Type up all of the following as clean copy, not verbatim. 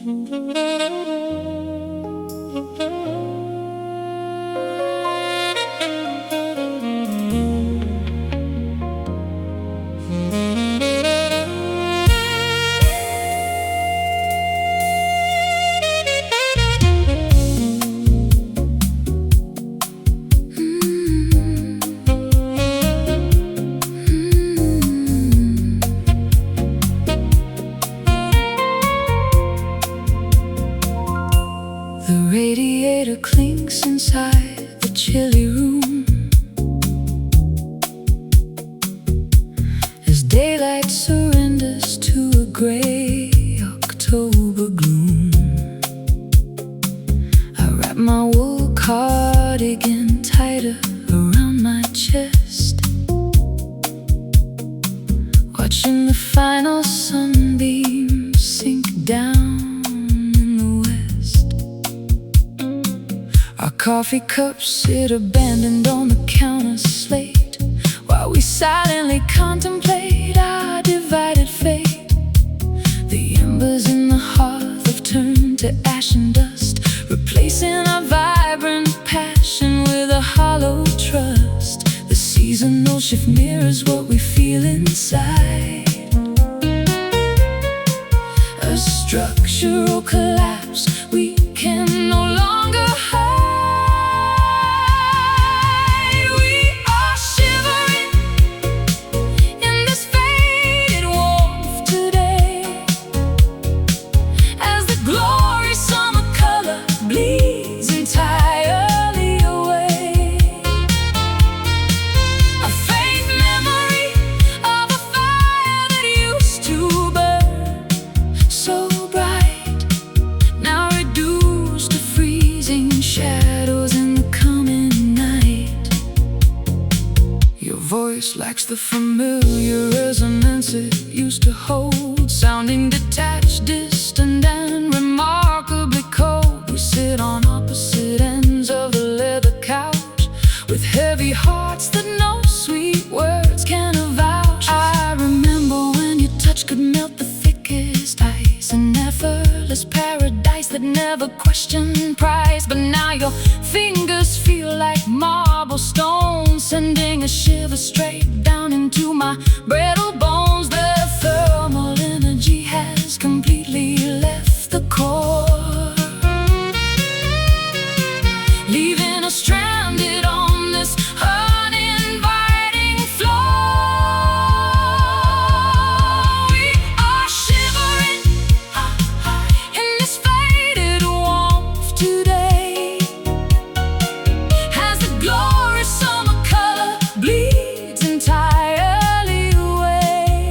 The radiator clinks inside the chilly room as daylight surrenders to a gray October gloom. I wrap my wool cardigan tighter around my chest, watching the final sunbeams sink down. Our coffee cups sit abandoned on the counter slate while we silently contemplate our divided fate. The embers in the hearth have turned to ash and dust, replacing our vibrant passion with a hollow trust. The seasonal shift mirrors what we feel inside. A structural collapse we can no longer hide. Lacks the familiar resonance it used to hold, sounding detached, distant, and remarkably cold. We sit on opposite ends of the leather couch with heavy hearts that no sweet words can avouch. I remember when your touch could melt the thickest ice, an effortless paradise that never questioned price. But now your fingers feel like marble stones, sending a shiver straight down into my brittle bones. The thermal energy has completely left the core, leaving us stranded on this uninviting floor. We are shivering in this faded warmth today, as the glorious summer color bleeds entirely away.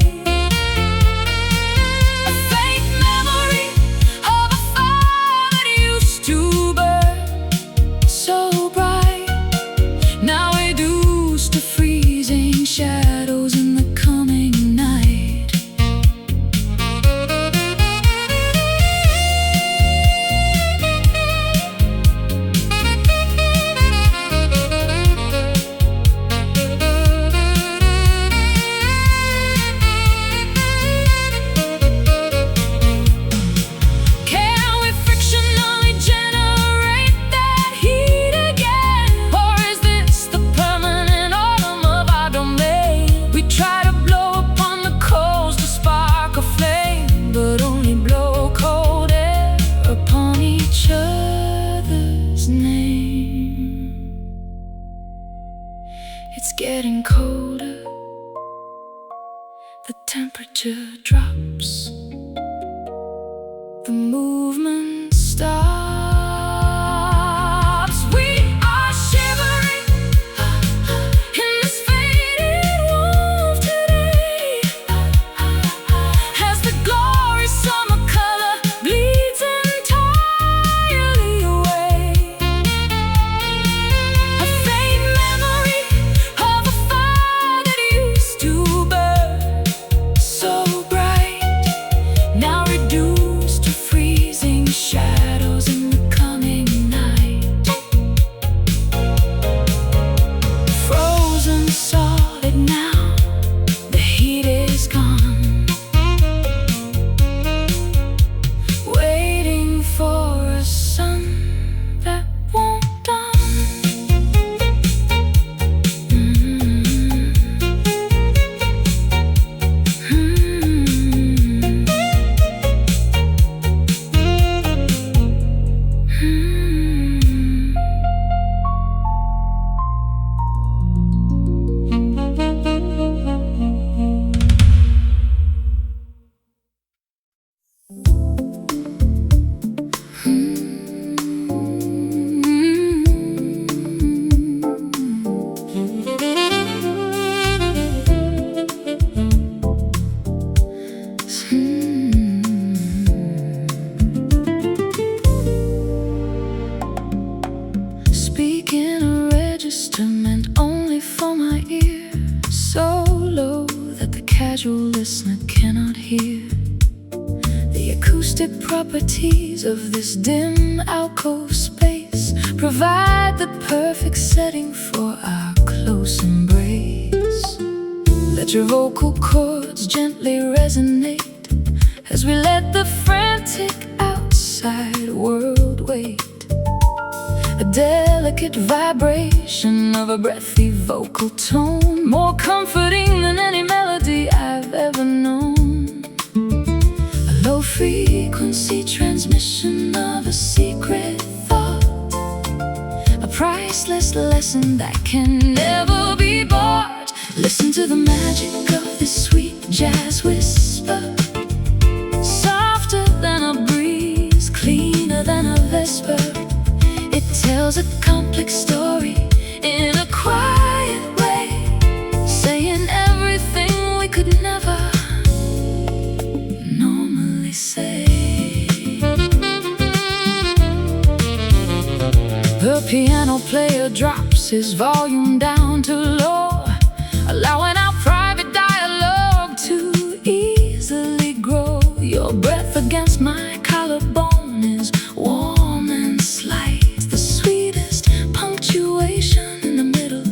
acoustic properties of this dim alcove space provide the perfect setting for our close embrace. Let your vocal cords gently resonate as we let the frantic outside world wait. A delicate vibration of a breathy vocal tone, more comforting than any melody I've ever known. A low-frequency transmission of a secret thought, a priceless lesson that can never be bought. Listen to the magic of this sweet jazz whisper, softer than a breeze, cleaner than a vesper. It tells a complex story in a quiet way, saying everything we could never normally say. The piano player drops his volume down to low, allowing our private dialogue to easily grow. Your breath against my collarbone is warm and slight, the sweetest punctuation in the middle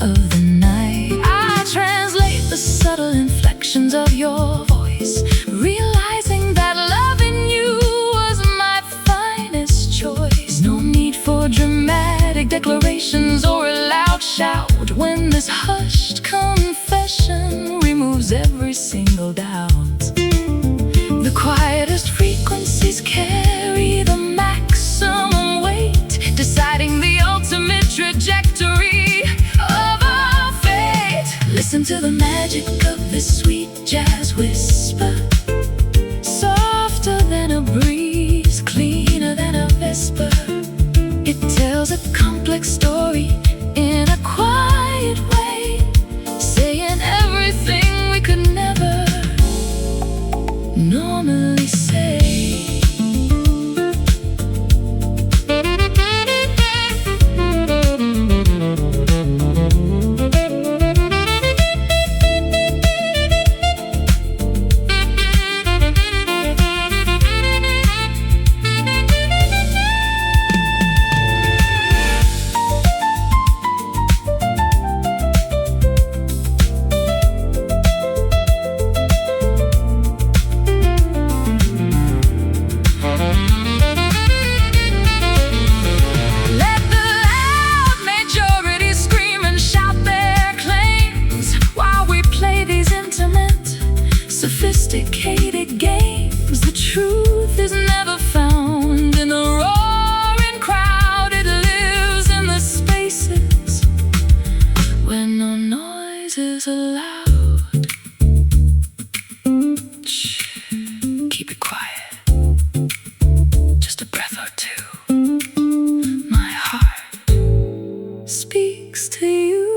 of the night. I translate the subtle inflections of your voice, realizing that loving you was my finest choice. No need for dramatic declarations or a loud shout when this hushed confession removes every single doubt. The quietest frequencies carry the maximum weight, deciding the ultimate trajectory of our fate. Listen to the magic of this sweet jazz whisper, softer than a breeze, cleaner than a vesper. It tells a complex story in a quiet way, saying everything we could never normally say. Sophisticated games, the truth is never found in the roaring crowd. It lives in the spaces where no noise is allowed. Shh, keep it quiet, just a breath or two. My heart speaks to you.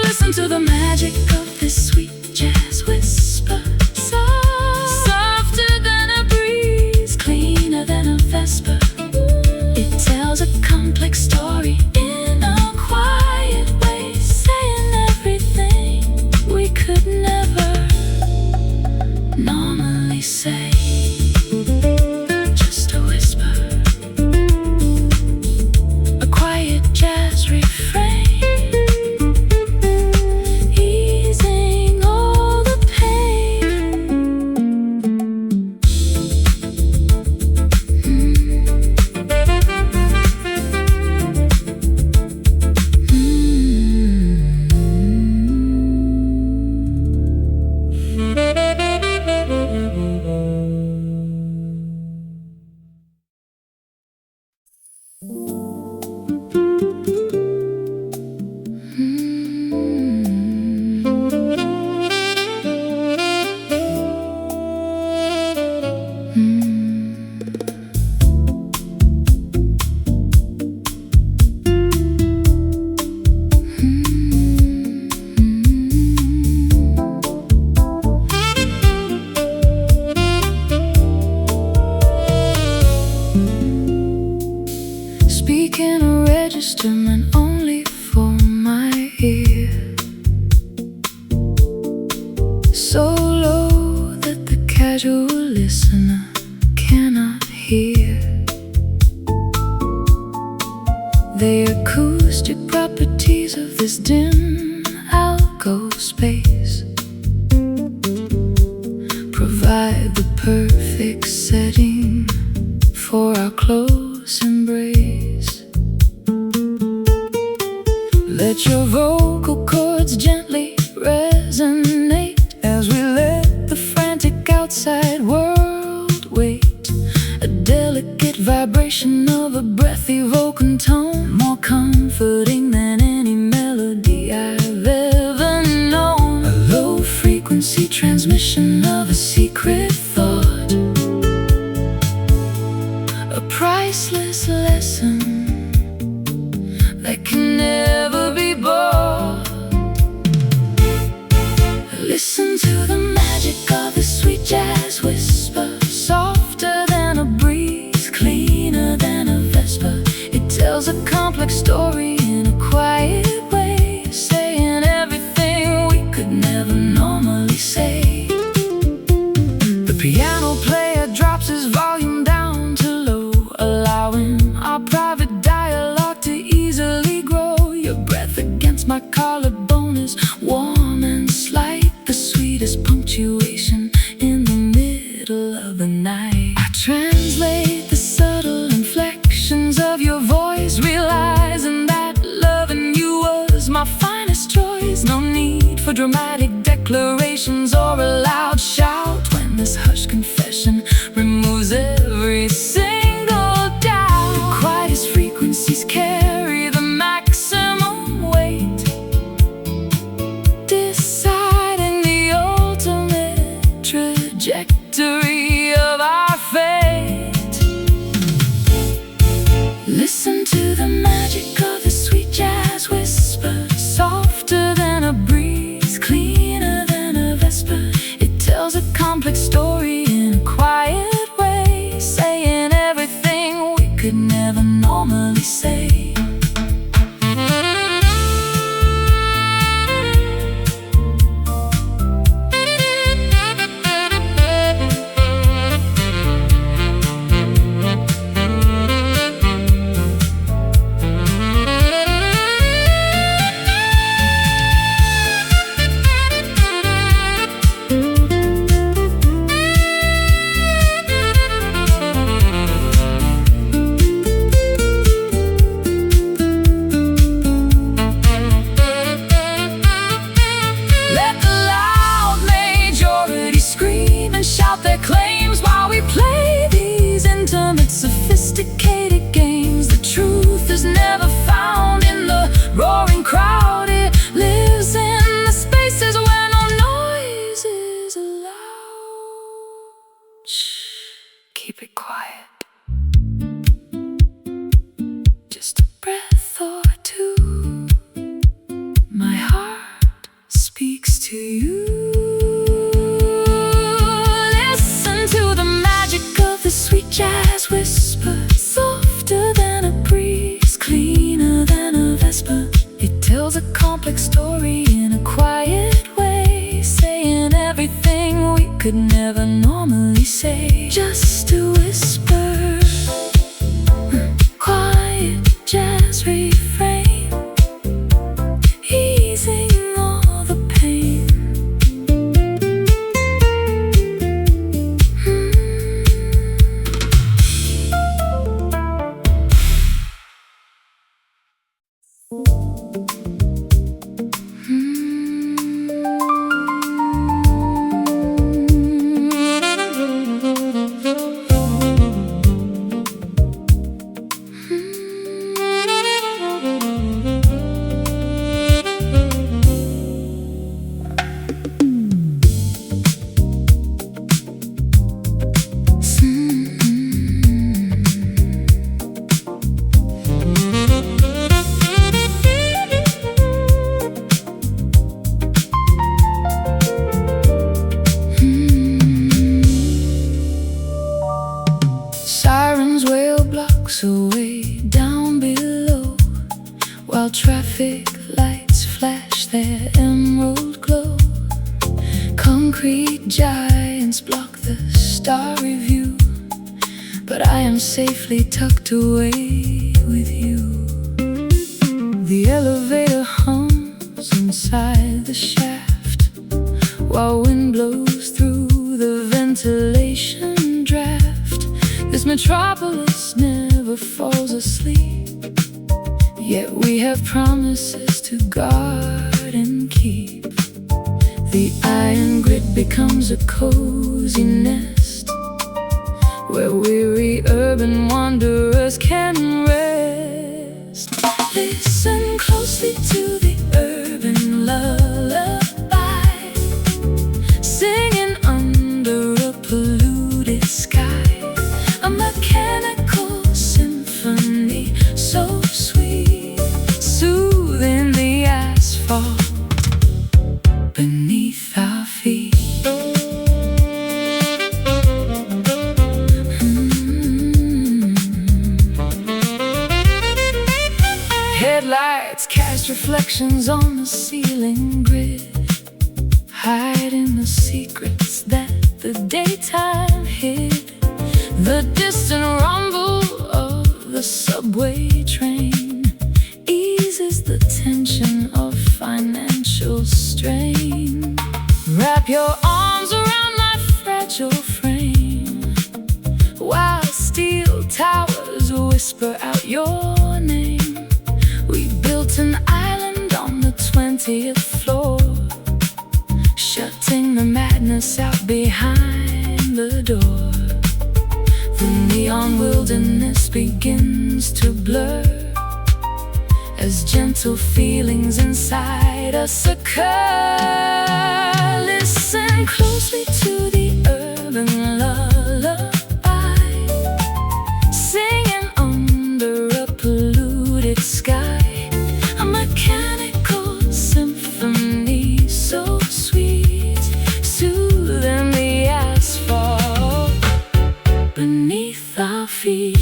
Listen to the magic of this sweet jazz whisper, softer than a breeze, cleaner than a vesper. It tells a complex story in a quiet way, saying everything we could never normally say. Just a whisper, a quiet jazz refrain, listener cannot hear. The acoustic properties of this dim alcove space provide the perfect setting for our close embrace. Let your vocal cords gently resonate as we let the frantic outside world wait. A delicate vibration of a breath evoking tone, more comforting than any melody I've ever known. A low frequency transmission of a secret thought, a priceless lesson that can never be bought. Listen to the magic of the sweet jazz whisper, softer than a breeze, cleaner than a vesper. It tells a complex story in a quiet way, saying everything we could never normally say. The piano player drops his volume down to low, allowing our private dialogue to easily grow. Your breath against my collarbone is warm and slight, the sweetest punctuation in the middle of the night. I translate the subtle inflections of your voice, realizing that loving you was my finest choice. No need for dramatic declarations or a loud shout when this hushed confession removes every single doubt. The quietest frequencies carry the maximum weight, deciding the ultimate trajectory of our fate. Listen to the magic of the sweet jazz whisper, softer than a breeze, cleaner than a vesper. It tells a complex story in a quiet way, saying everything we could never normally say. Shout their claims while we play these intimate, sophisticated games. The truth is never found in the roaring crowd. It lives in the spaces where no noise is allowed. Shh, keep it quiet. Just a breath or two. My heart speaks to you. Sweet jazz whisper, softer than a breeze, cleaner than a vesper. It tells a complex story in a quiet way, saying everything we could never normally say. Just a whisper, quiet jazz refrain, easing all the pain. Away down below, while traffic lights flash their emerald glow. Concrete giants block the starry view, but I am safely tucked away with you. The elevator hums inside the shaft, while wind blows through the ventilation draft. This metropolis never falls asleep, yet we have promises to guard and keep. The iron grid becomes a cozy nest, where weary urban wanderers can rest. Listen closely to the urban lullaby, singing under a polluted sky. A mechanical symphony so sweet, soothing the asphalt beneath our feet. Headlights cast reflections on the ceiling grid, hiding the secrets that the daytime hid. The distant rumble of the subway train eases the tension of financial strain. Wrap your arms around my fragile frame, while steel towers whisper out your name. We built an island on the 20th floor, shutting the madness out behind the door. The neon wilderness begins to blur, as gentle feelings inside us occur. Listen closely to the urban lullaby, singing under a polluted sky. A mechanical symphony so sweet, soothing the asphalt beneath our feet.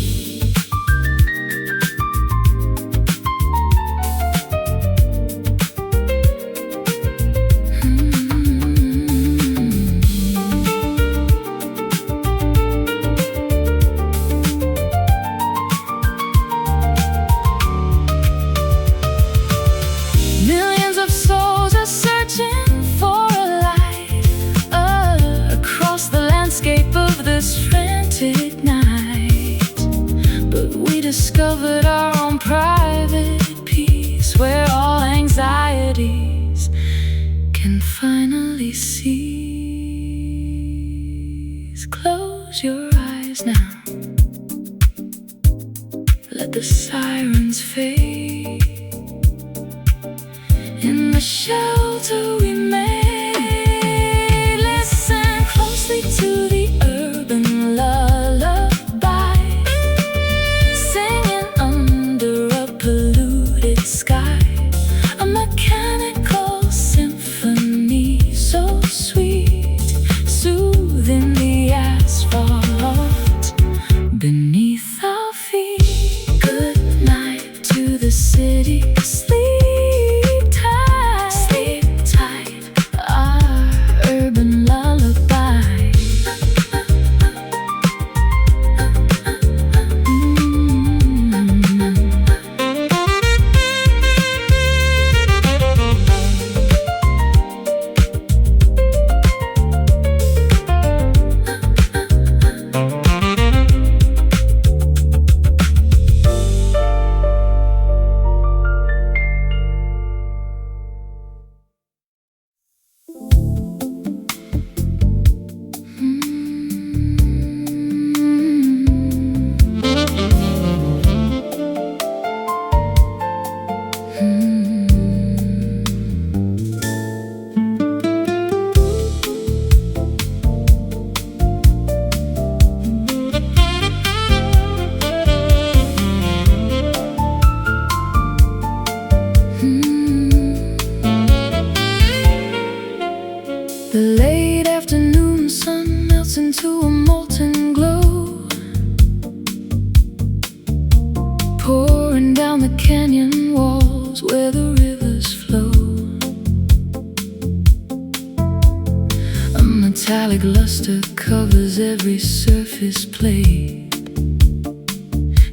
Millions of souls are searching for a light across the landscape of this frantic night. But we discovered our own private peace, where all anxieties can finally cease. Close your eyes now, let the sirens fade. In the shelter we made, listen closely to the urban lullaby, singing under a polluted sky. A mechanical symphony so sweet, soothing the asphalt beneath our feet. Good night to the city, sleep tight, surface play,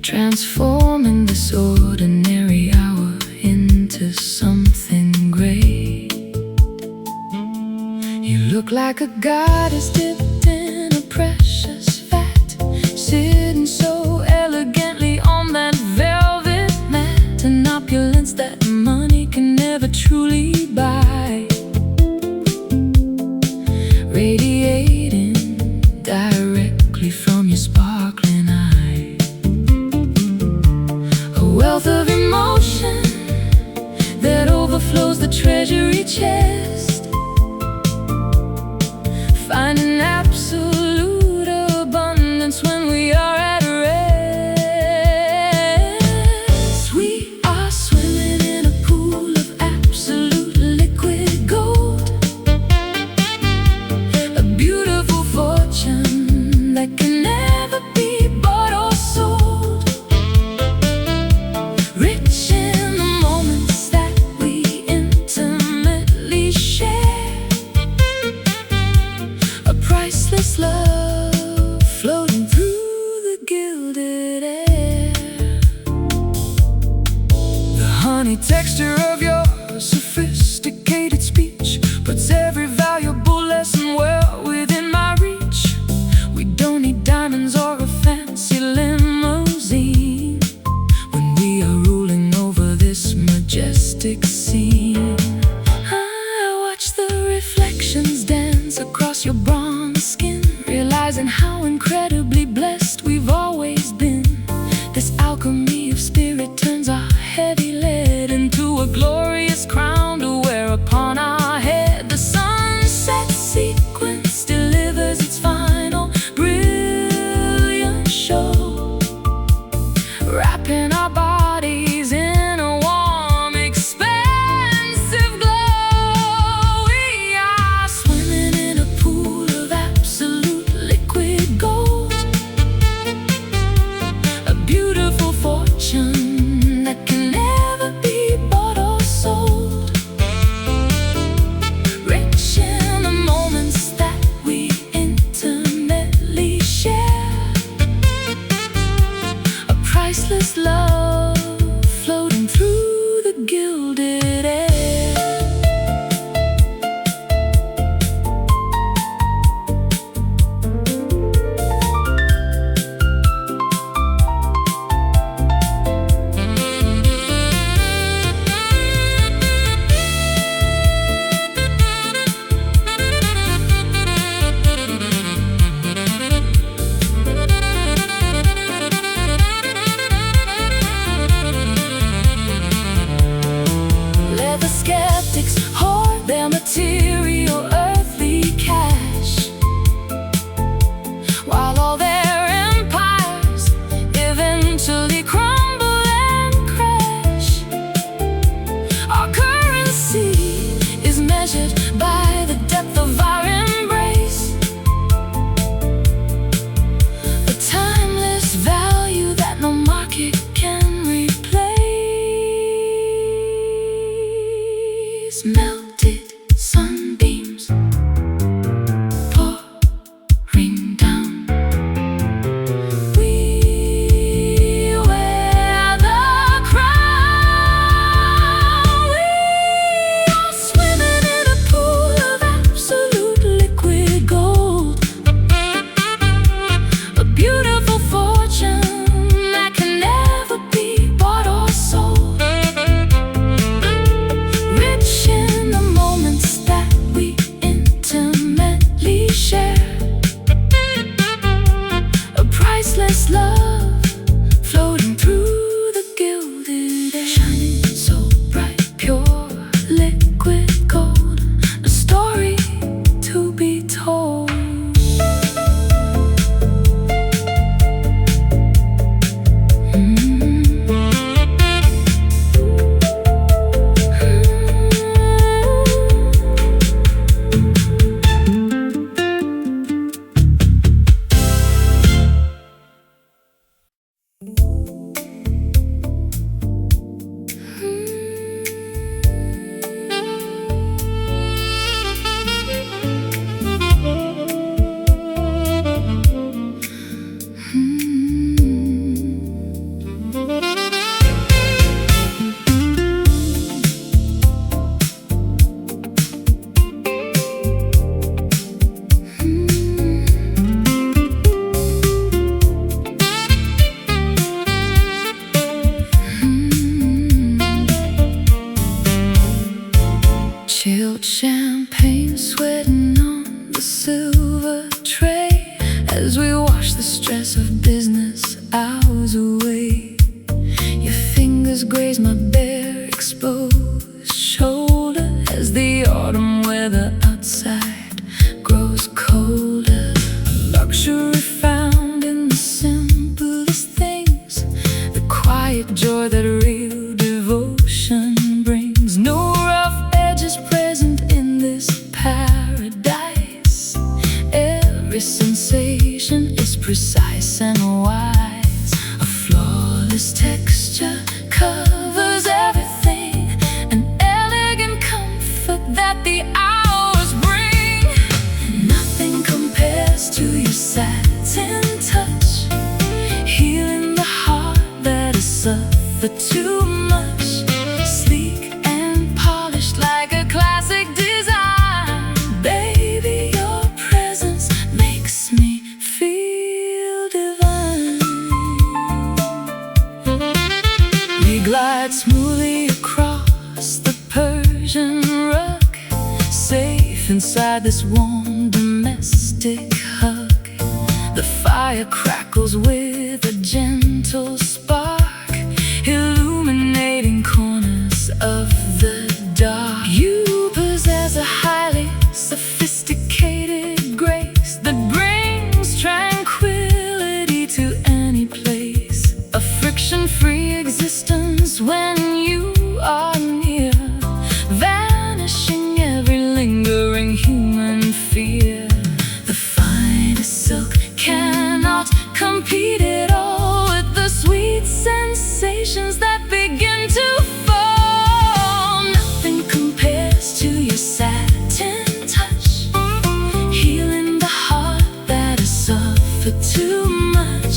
transforming this ordinary hour into something great. You look like a goddess dipped in a precious fat, sitting so elegantly on that velvet mat, an opulence that money can never truly buy, radiating directly from your sparkling eye. A wealth of emotion that overflows the treasury chest, finding absolute abundance when we are at rest. We are swimming in a pool of absolute liquid gold, a beautiful fortune that can never be bought or sold, rich in the moments that we intimately share, a priceless love floating through the gilded air. The honey texture of your sophisticated speech puts every valuable lesson well within my reach. We don't need diamonds or a fancy limousine when we are ruling over this majestic scene. I watch the reflections dance across your bronze skin, realizing how incredibly blessed we've always been. This alchemy of spirit turns our heavy lead into a glorious crown to wear upon our head. The sunset sequence delivers its final brilliant show, wrapping our bodies in a warm, expansive glow. We are swimming in a pool of absolute liquid gold, a beautiful fortune that can never be bought or sold, rich in the moments that we intimately share, a priceless love floating through the gilded air. Let the skeptics hoard their material earthly cash, while all their empires eventually crumble and crash. Our currency is measured by the depth of our embrace, a timeless value that no market can replace. Melted sunbeams pouring down, we wear the crown. We are swimming in a pool of absolute liquid gold, a beautiful fortune that can never be bought or sold, rich in the moments that we intimately share, a priceless love floating through the gilded air, shining so bright, pure liquid gold, a story to be told. to wash the stress of business hours away. Your fingers graze my bare, exposed shoulder as the autumn weather outside grows colder. Luxury found in the simplest things, the quiet joy that real devotion brings. No rough edges present in this paradise. Every sensation is precise and wise. A flawless texture covers everything, an elegant comfort that the hours bring. Nothing compares to your satin touch, healing the heart that has suffered too much. Sleek and polished like a classic design. Baby, your presence makes me feel divine. We glide smoothly across the Persian rug, safe inside this warm domestic hug. The fire crackles with a gentle spark, illuminating corners of the dark. You possess a highly sophisticated grace that brings tranquility to any place. A friction-free existence when you are near, vanishing every lingering human fear. The finest silk cannot compete at all with the sweet sensations that begin to fall. Nothing compares to your satin touch, healing the heart that has suffered too much.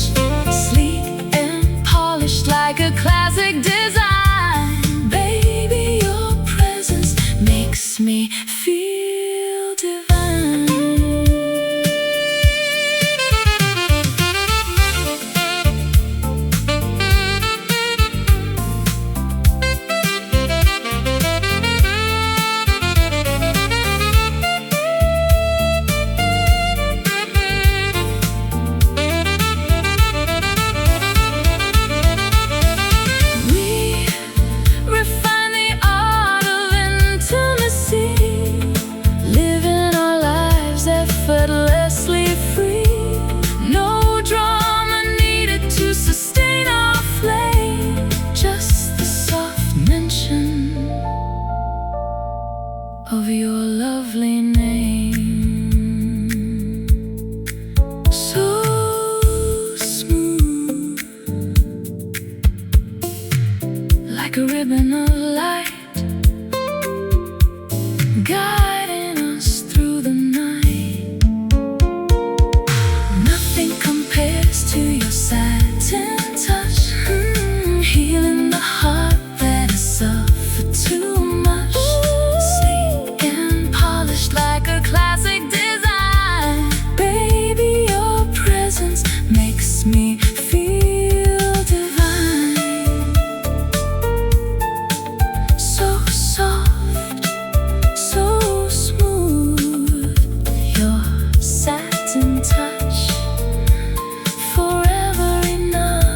Sleek and polished like a classic design. Baby, your presence makes me feel divine. We refine the art of intimacy, living our lives effortlessly free. No drama needed to sustain our flame, just the soft mention of your lovely name. So smooth, like a ribbon of light, guiding us through the night. Nothing compares to your satin touch, healing the heart that has suffered too much. Sleek and polished like a classic design. Baby, your presence makes me feel divine. So soft, so smooth, your satin touch, forever enough.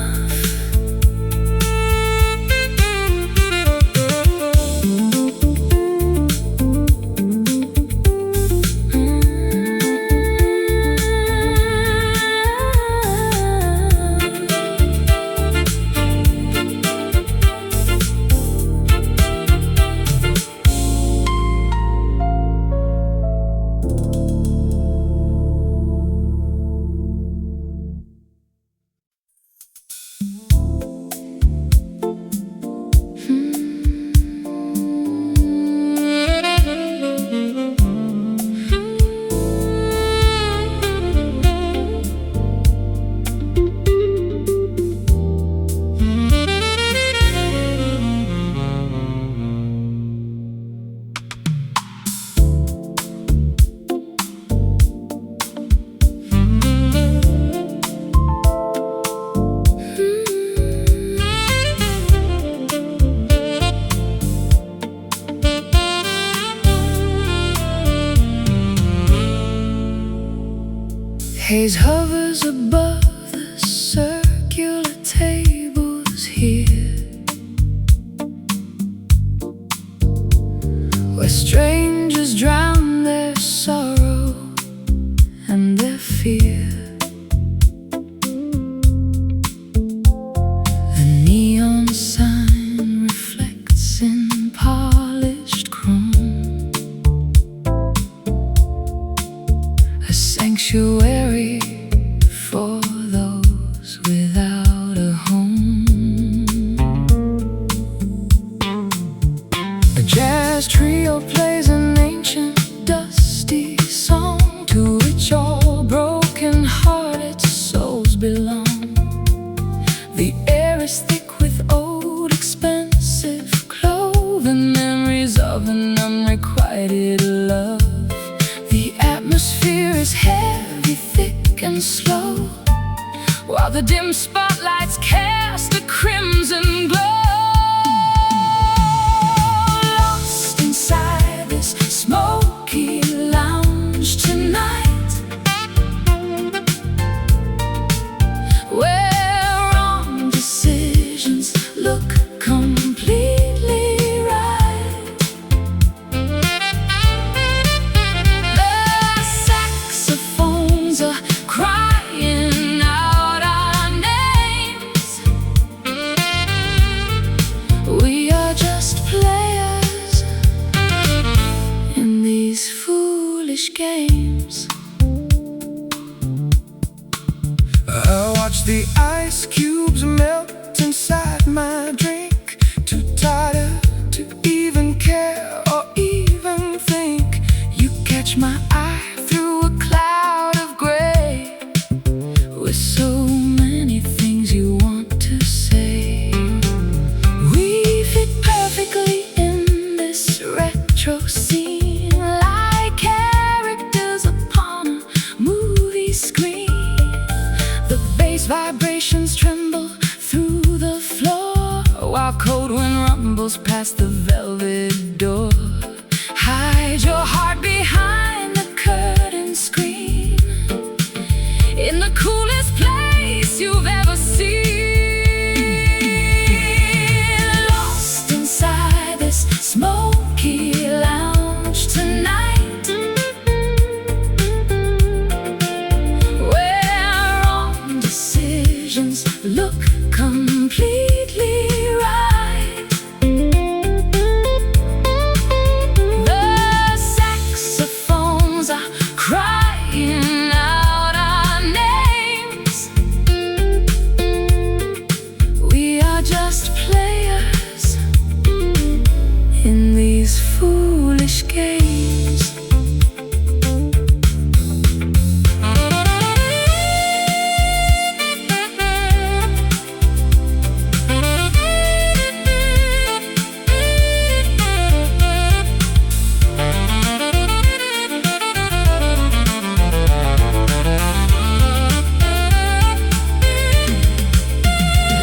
Haze hovers above while the dim spotlights cast a crimson glow. Lost inside this smoky lounge tonight, where wrong decisions look completely right. The saxophones are crying out our names. We are just players in these foolish games. I watch the ice cubes melt inside my drink, too tired to even care or even think. You catch my eye through a cloud of gray, with so many things you want to say. We fit perfectly in this retro scene, like characters upon a movie screen. The bass vibrations tremble through the floor, while cold wind rumbles past the velvet door. Hide your heart behind the curtain screen, in the coolest place you've ever seen. Lost inside this smoky lounge tonight, where wrong decisions look completely right. The saxophones are crying out our names. We are just players in these foolish games.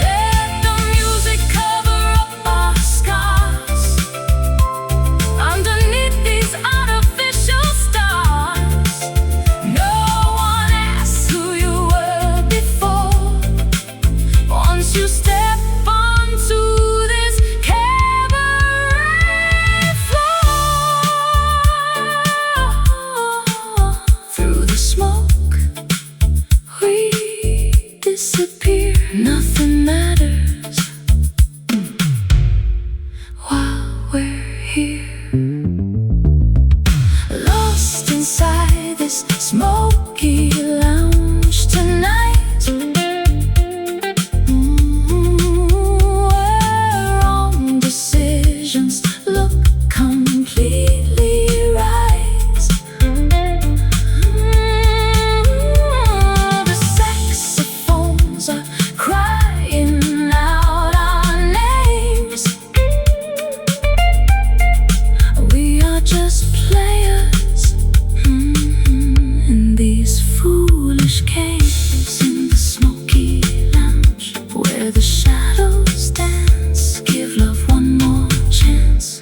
Let the music cover up our scars, underneath these artificial stars. No one asks who you were before, once you step onto this cabaret floor. Through the smoke we disappear. Nothing matters while we're here. Lost inside this smoky lounge tonight, where wrong decisions look completely right. The saxophones are crying out our names. We are just players in these foolish games, in the smoky lounge, where the shadows dance. Give love one more chance.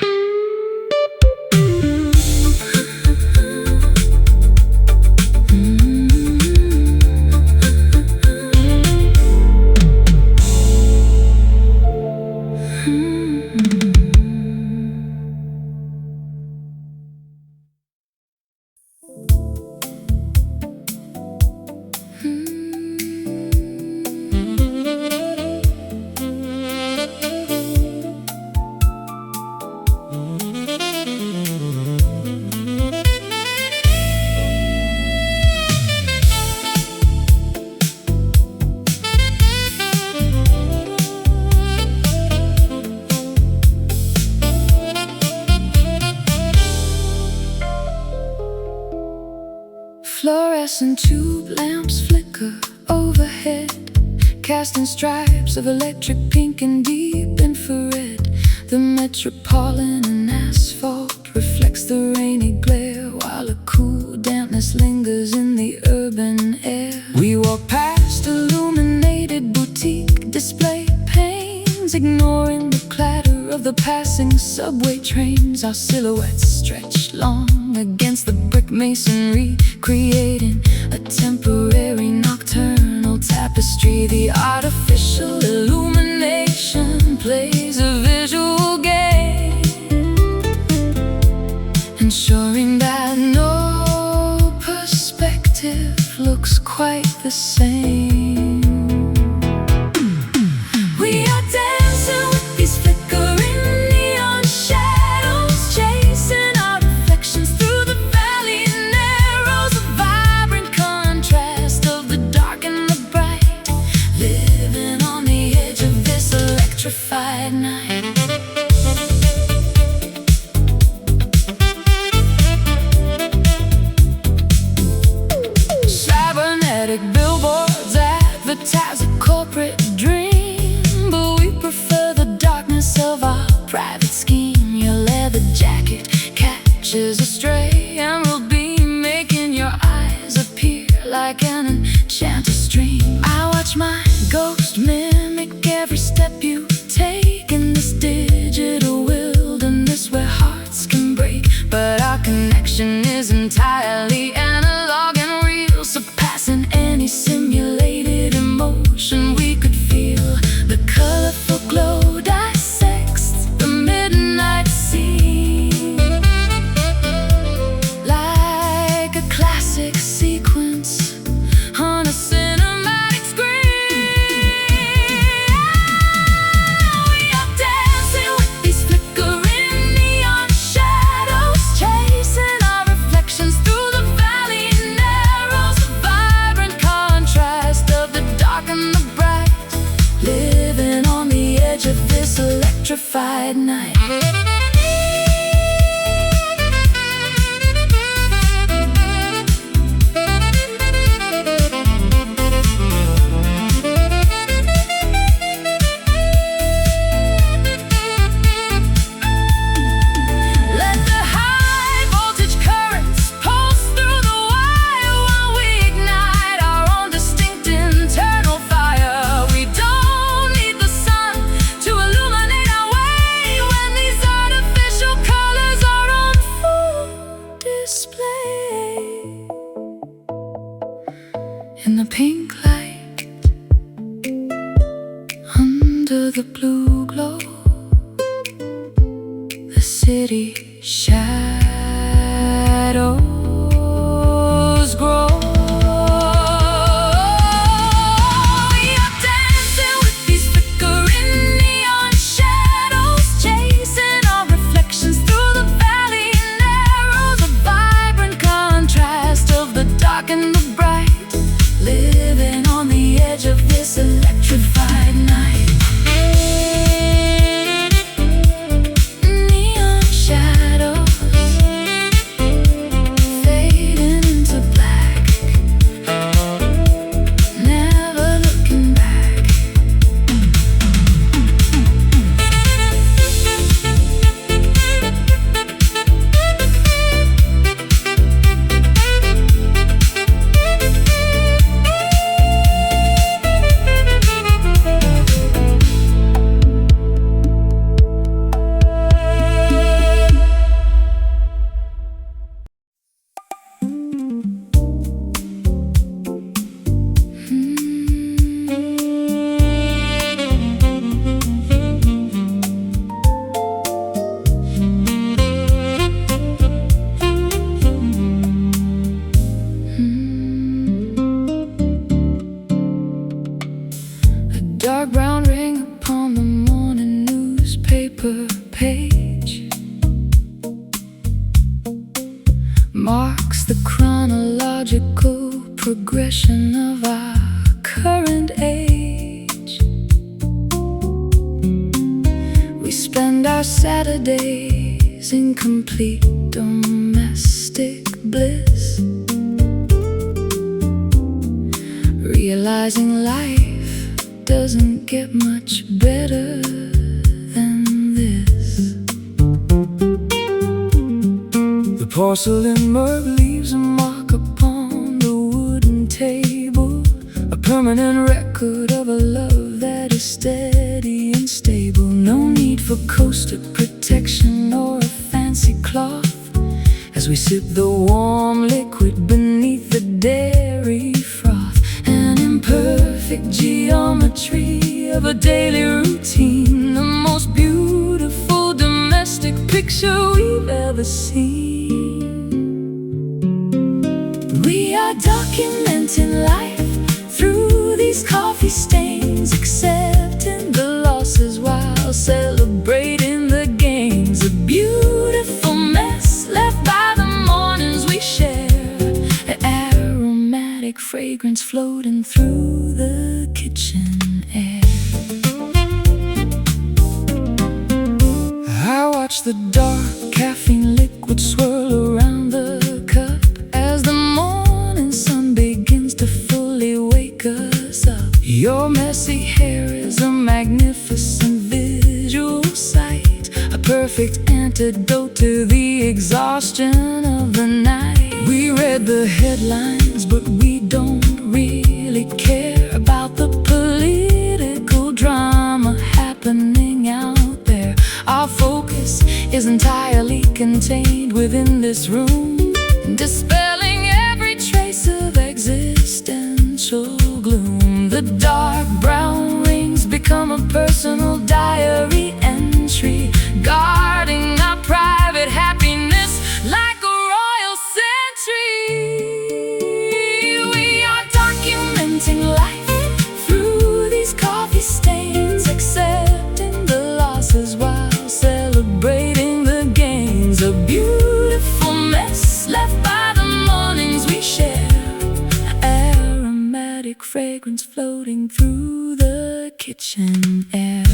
Fluorescent tube lamps flicker overhead, casting stripes of electric pink and deep infrared. The metropolitan and asphalt reflects the rainy glare, while a cool dampness lingers in the urban air. We walk past illuminated screens, ignoring the clatter of the passing subway trains. Our silhouettes stretch long against the brick masonry, creating a temporary nocturnal tapestry. The artificial illumination plays a visual game, ensuring that no perspective looks quite the same. We are dancing with these flickering neon shadows, chasing our reflections through the valley narrows. A vibrant contrast of the dark and the bright, living on the edge of this electrified night. Cybernetic billboards advertise a corporate dream, but we prefer the darkness of our private scheme. Your leather jacket catches a stray emerald beam, making your eyes appear like an enchanted stream. I watch my ghost mimic every step you take in this digital wilderness where hearts can break, but our connection is entirely analog and real, surpassing any simulated emotion we could feel. The colorful glow dissects the midnight scene like a classic sequence on a cinematic screen. We are dancing with these flickering neon shadows, chasing our reflections through the valley narrows. A vibrant contrast of the dark and the bright, living on the edge of this electrified night. Let the high voltage currents pulse through the wire while we ignite our own distinct internal fire. We don't need the sun to illuminate our way when these artificial colors are on full display. In the pink light, under the blue glow, the city shadows grow. We are dancing with these flickering neon shadows, chasing our reflections through the valley narrows. A vibrant contrast of the dark and the bright, living on the edge of this electrified night. Neon shadows fading into black, never looking back. A dark brown ring upon the morning newspaper page marks the chronological progression of our current age. We spend our Saturdays in complete domestic bliss, realizing life doesn't get much better than this. The porcelain mug leaves a mark upon the wooden table, a permanent record of a love that is is steady and stable. No need for coaster protection or a fancy cloth, as we sip the warm liquid beneath the dairy froth. An imperfect geometry of a daily routine, the most beautiful domestic picture we've ever seen. We are documenting life through these coffee stains, accepting the losses while celebrating the gains. A beautiful mess left by the mornings we share, an aromatic fragrance floating through the kitchen air. I watch the dark caffeine liquid swirl around the cup as the morning sun begins to fully wake us up. Your messy hair is a magnificent visual sight, a perfect antidote to the exhaustion of the night. We read the headlines, but we don't really care about the political drama happening out there. Our focus is entirely contained within this room, dispelling every trace of existential gloom. The dark brown rings become a personal diary entry, guarding our private happiness like a royal sentry. We are documenting life through these coffee stains, accepting the losses while celebrating the gains. A beautiful mess left by the mornings we share, aromatic fragrance floating through the kitchen air.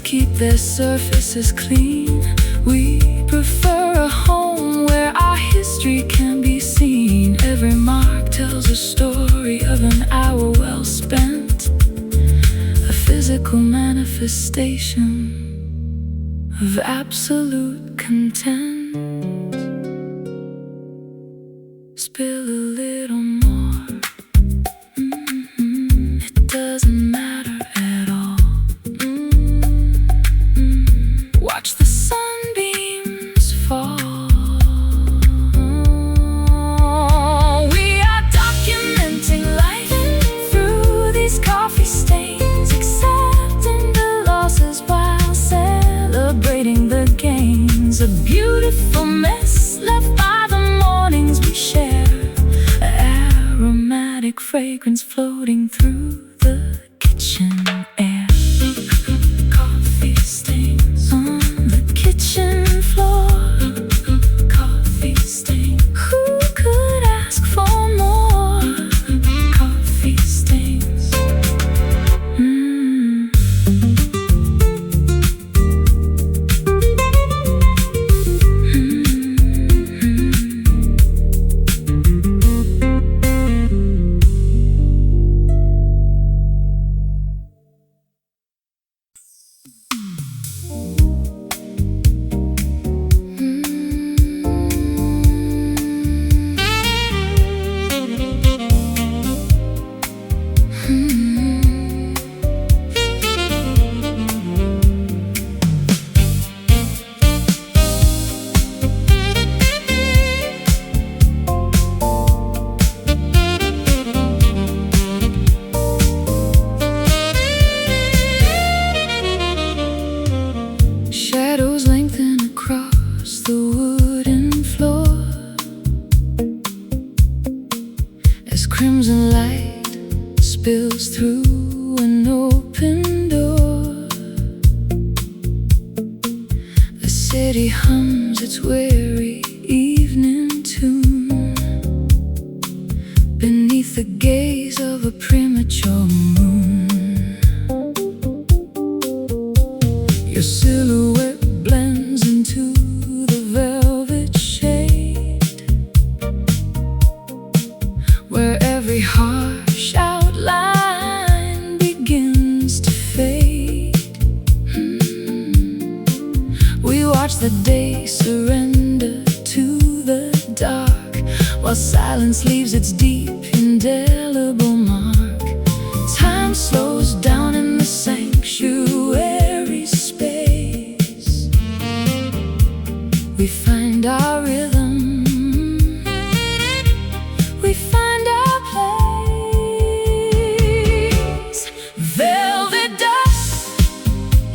Keep their surfaces clean. We prefer a home where our history can be seen. Every mark tells a story of an hour well spent, a physical manifestation of absolute content. Spill a little more, it doesn't matter at all. Watch the sunbeams fall. We are documenting life through these coffee stains, accepting the losses while celebrating the gains. A beautiful mess left by the mornings we share, aromatic fragrance floating through the kitchen air. Coffee stains on the kitchen floor. Coffee stain. Who could ask for more? Coffee stains. crimson light spills through an open door. The city hums its weary evening tune beneath the gaze of a premature moon. Your silhouette blends into the velvet shade, where every harsh outline begins to fade. We watch the day surrender to the dark, while silence leaves its deep, indelible mark. Time slows down in the sanctuary space. We find our rhythm, we find our place. Velvet dust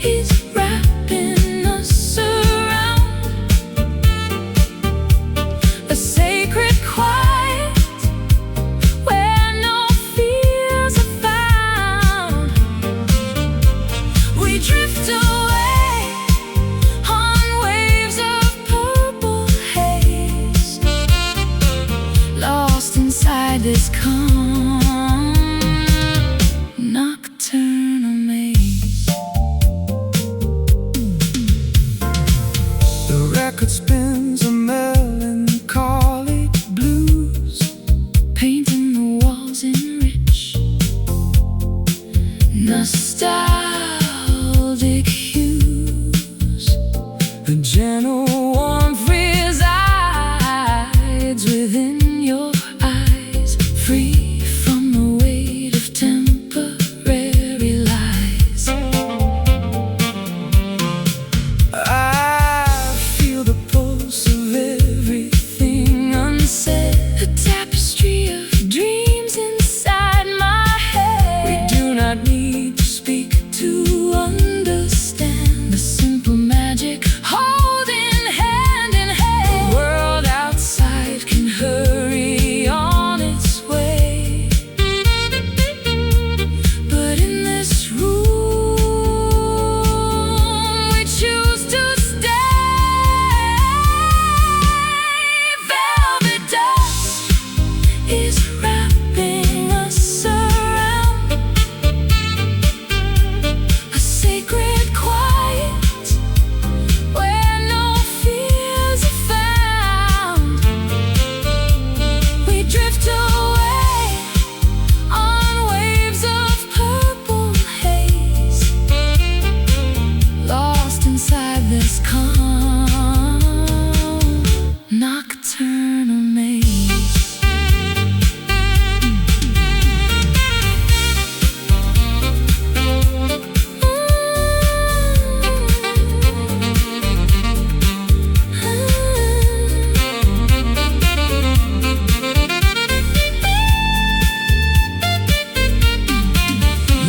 is wrapping us around, a sacred quiet where no fears are found. We drift away on waves of purple haze, lost inside this calm nocturnal maze. The record spins a melancholy blues, Painting the walls in rich, nostalgic hues. a gentle Warmth resides within your eyes, free from the weight of temporary lies. I feel the pulse of everything unsaid, A tapestry of dreams inside my head. we do not need to speak To understand the simple magic, holding hand in hand. The world outside can hurry on its way, but in this room we choose to stay. Velvet dust is wrapping us around, a sacred quiet where no fears are found. We drift away on waves of purple haze, lost inside this calm nocturnal maze.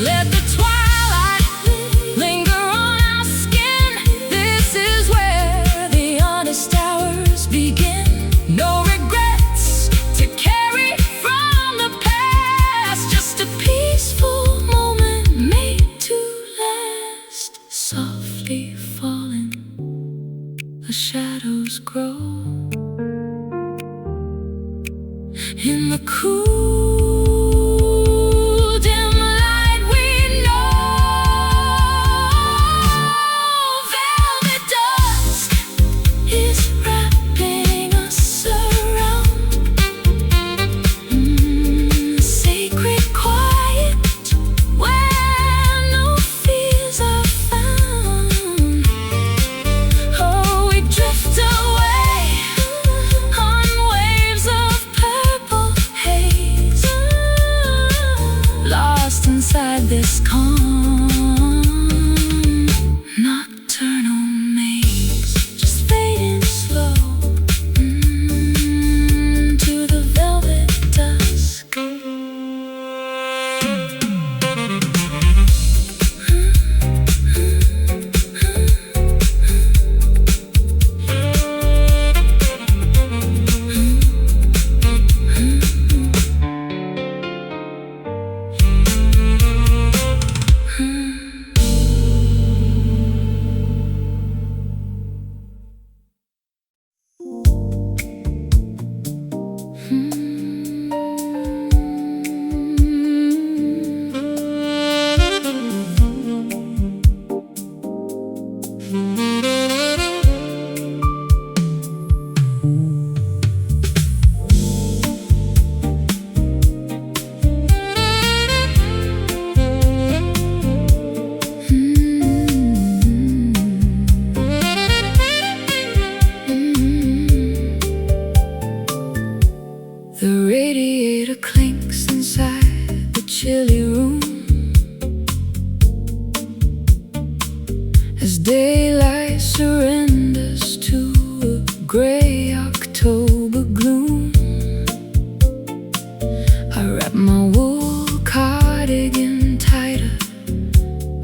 Let the twilight linger on our skin. This is where the honest hours begin. No regrets to carry from the past, just a peaceful moment made to last. Softly falling, the shadows grow in the cool, dim light. We know velvet dust is wrapping us around, sacred quiet where no fears are found. Oh, we drift away on waves of purple haze, lost inside this calm nocturnal maze. Just fading slow to the velvet dusk. daylight surrenders to a gray October gloom, I wrap my wool cardigan tighter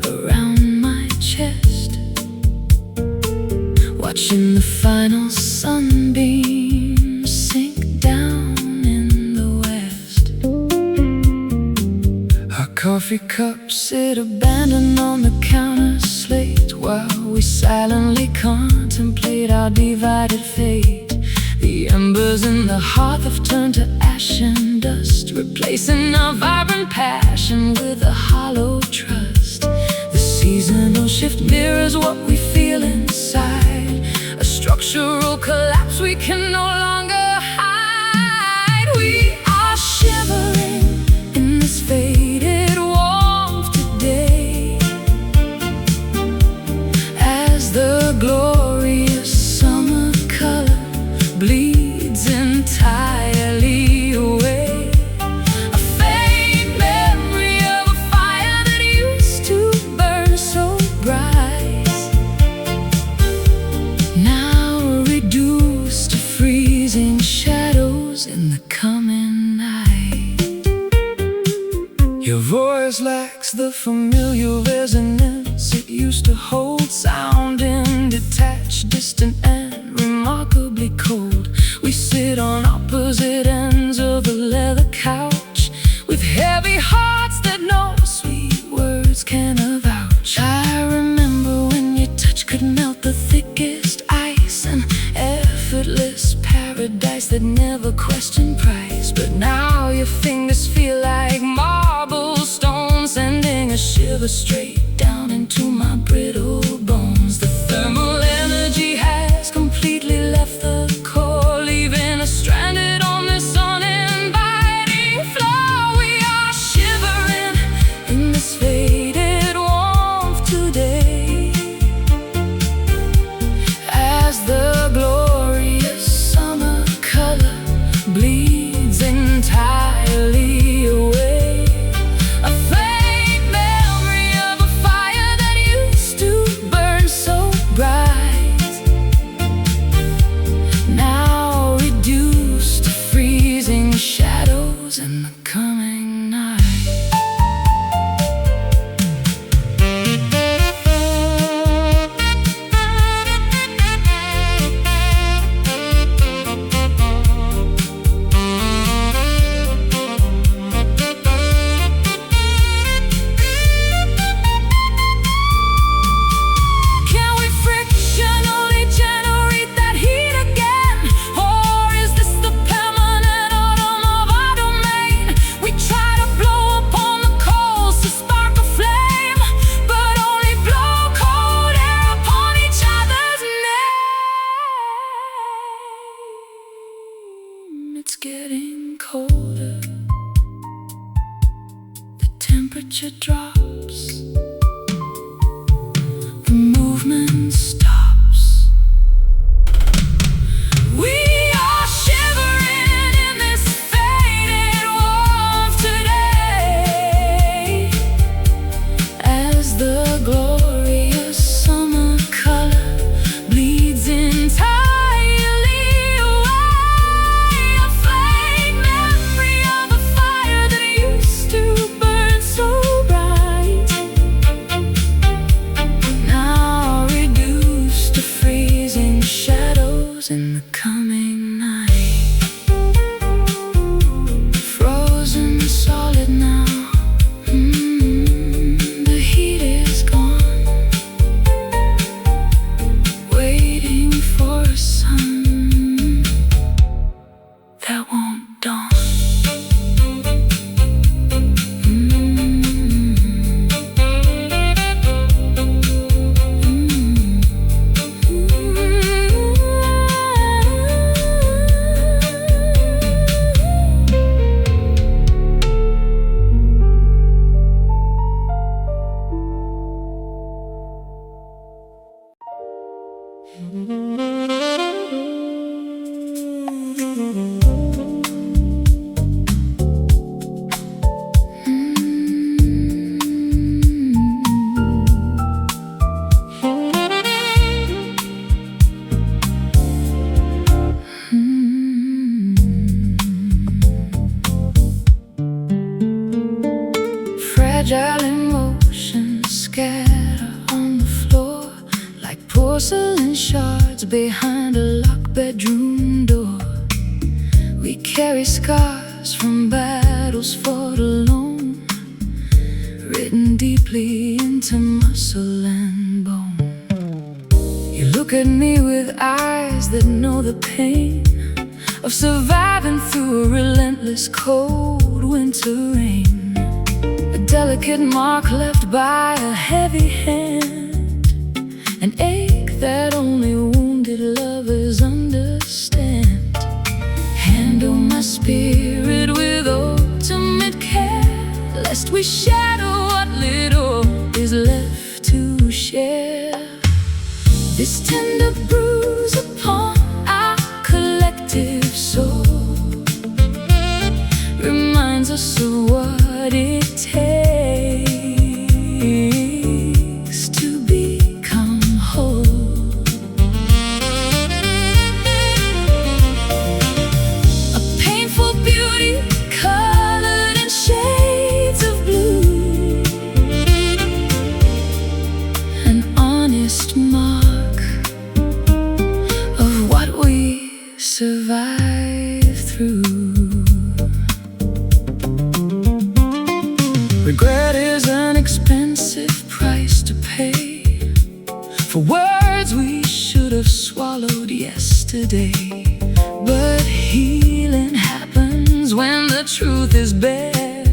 around my chest, watching the final sunbeam sink down in the west. Our coffee cups sit abandoned on the counter slate, while we silently contemplate our divided fate. The embers in the hearth have turned to ash and dust, replacing our vibrant passion with a hollow trust. The seasonal shift mirrors what we feel inside, a structural collapse we can no longer hide. We are shivering in this faded warmth today, as the glorious summer color bleeds entirely away. A faint memory of a fire that used to burn so bright, now reduced to freezing shadows in the coming night. Your voice lacks the familiar resonance it used to hold, sounding detached, distant, and remarkably cold. We sit on opposite ends of a leather couch, with heavy hearts that no sweet words can avouch. I remember when your touch could melt the thickest ice, an effortless paradise that never questioned price. But now your fingers feel like marble stones, sending a shiver straight down into my brittle bones. The thermal energy has completely left the core, leaving us stranded on this uninviting floor. We are shivering in this faded warmth today, as the glorious summer color bleeds entirely away. A faint memory of a fire that used to burn so bright, now reduced to freezing shadows in the coming night. Can we frictionally generate that heat again? Or is this the permanent autumn of our domain? We try to blow upon the coals to spark a flame, but only blow cold air upon each other's name. It's getting colder, the temperature drops, the movement stops. We are shivering in this faded warmth today, as the glorious summer color bleeds entirely away. A faint memory of a fire that used to burn so bright, now reduced fragile emotions scatter on the floor like porcelain shards behind a locked bedroom door. We carry scars from battles fought alone, written deeply into muscle and bone. You look at me with eyes that know the pain of surviving through a relentless cold winter rain, a delicate mark left by a heavy hand, an ache that only wounded lovers understand. Handle my spirit with ultimate care, lest we shatter what little is left to share. This tender bruise upon our collective soul reminds us of what it takes to become whole. A painful beauty colored in shades of blue, an honest mark of what we survive through. Regret is an expensive price to pay for words we should have swallowed yesterday. But healing happens when the truth is bare,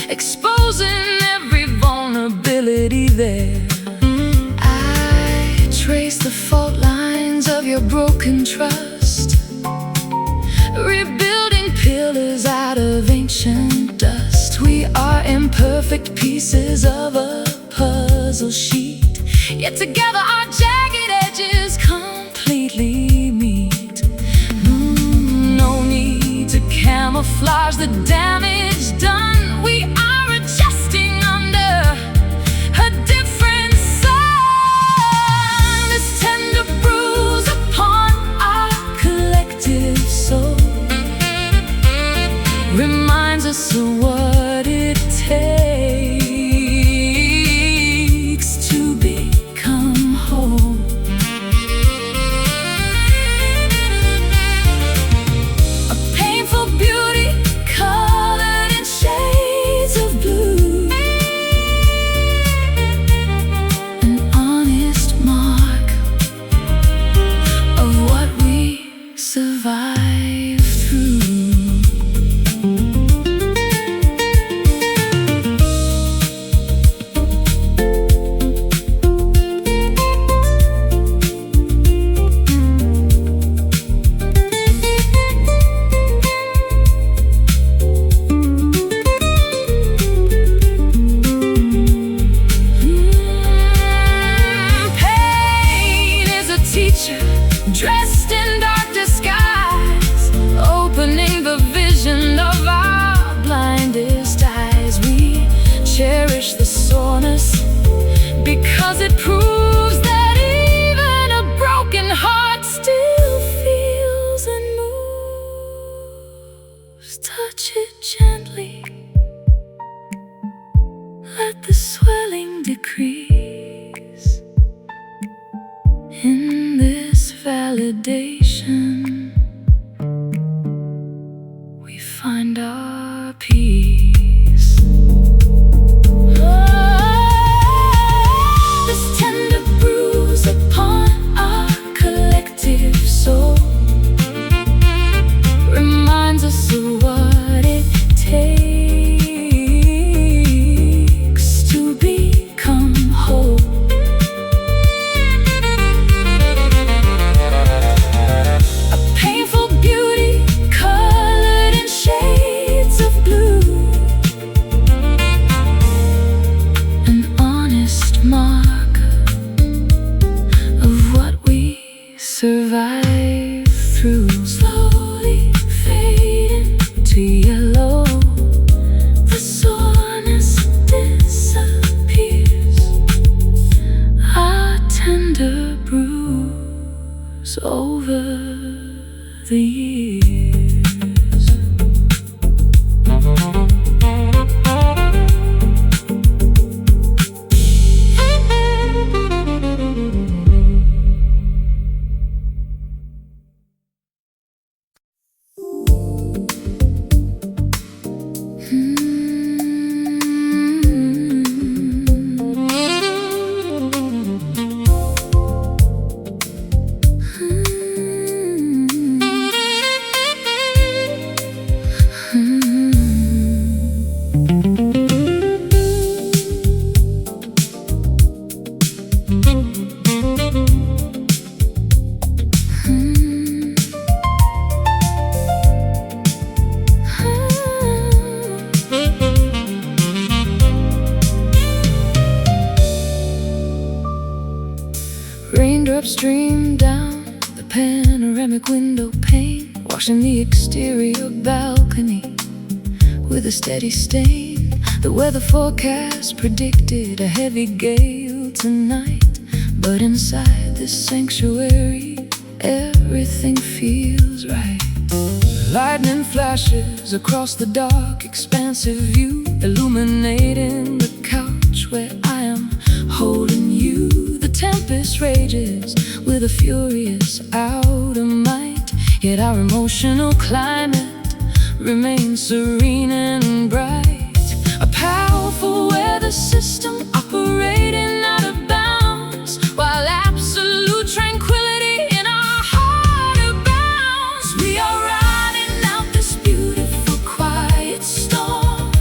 exposing every vulnerability there. I trace the fault lines of your broken trust, rebuilding pillars out of ancient dust. We are imperfect pieces of a puzzle sheet, yet together our jagged edges completely meet. No need to camouflage the damage done. We are adjusting under a different sun. This tender bruise upon our collective soul reminds us of what it takes to become whole. A painful beauty colored in shades of blue, an honest mark of what we survive through. Dressed in dark disguise, opening the vision of our blindest eyes. We cherish the soreness because it proves that even a broken heart still feels and moves. Touch it gently, let the swelling decrease. In this validation, we find our peace. This tender bruise upon our collective soul reminds us of what it takes to become whole. Survive through, slowly fading to yellow. The soreness disappears, our tender bruise over the years. Raindrops stream down the panoramic window pane, washing the exterior balcony with a steady stain. The weather forecast predicted a heavy gale tonight, but inside this sanctuary, everything feels right. Lightning flashes across the dark, expansive view, illuminating the couch where I am holding you. The tempest rages with a furious out of might, yet our emotional climate remains serene and bright. A powerful weather system operating out of bounds, while absolute tranquility in our heart abounds. We are riding out this beautiful quiet storm,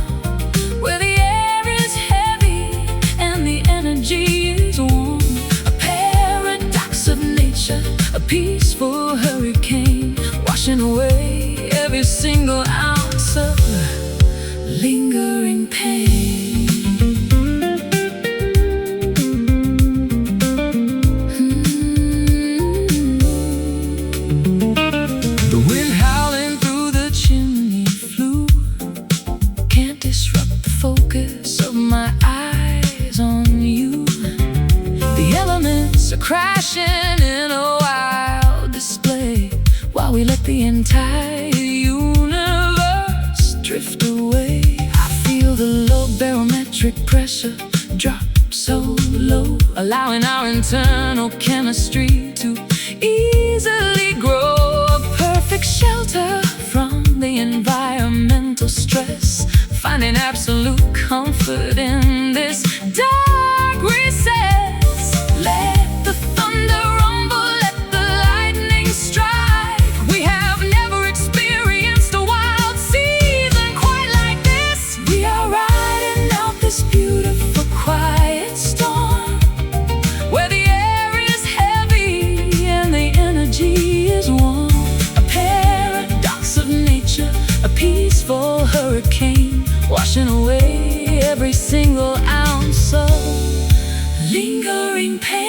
where the air is heavy and the energy is warm. A paradox of nature, a peaceful hurricane, washing away every single ounce of lingering pain. The wind howling through the chimney flue can't disrupt the focus of my eyes on you. The elements are crashing in a wild display, while we let the entire universe drift away. I feel the low barometric pressure drop so low, allowing our internal chemistry to easily grow. A perfect shelter from the environmental stress, finding absolute comfort in this dark recess. Let the thunder rumble, let the lightning strike. We have never experienced a wild season quite like this. We are riding out this beautiful quiet storm, where the air is heavy and the energy is warm. A paradox of nature, a peaceful hurricane, washing away every single ounce of lingering pain.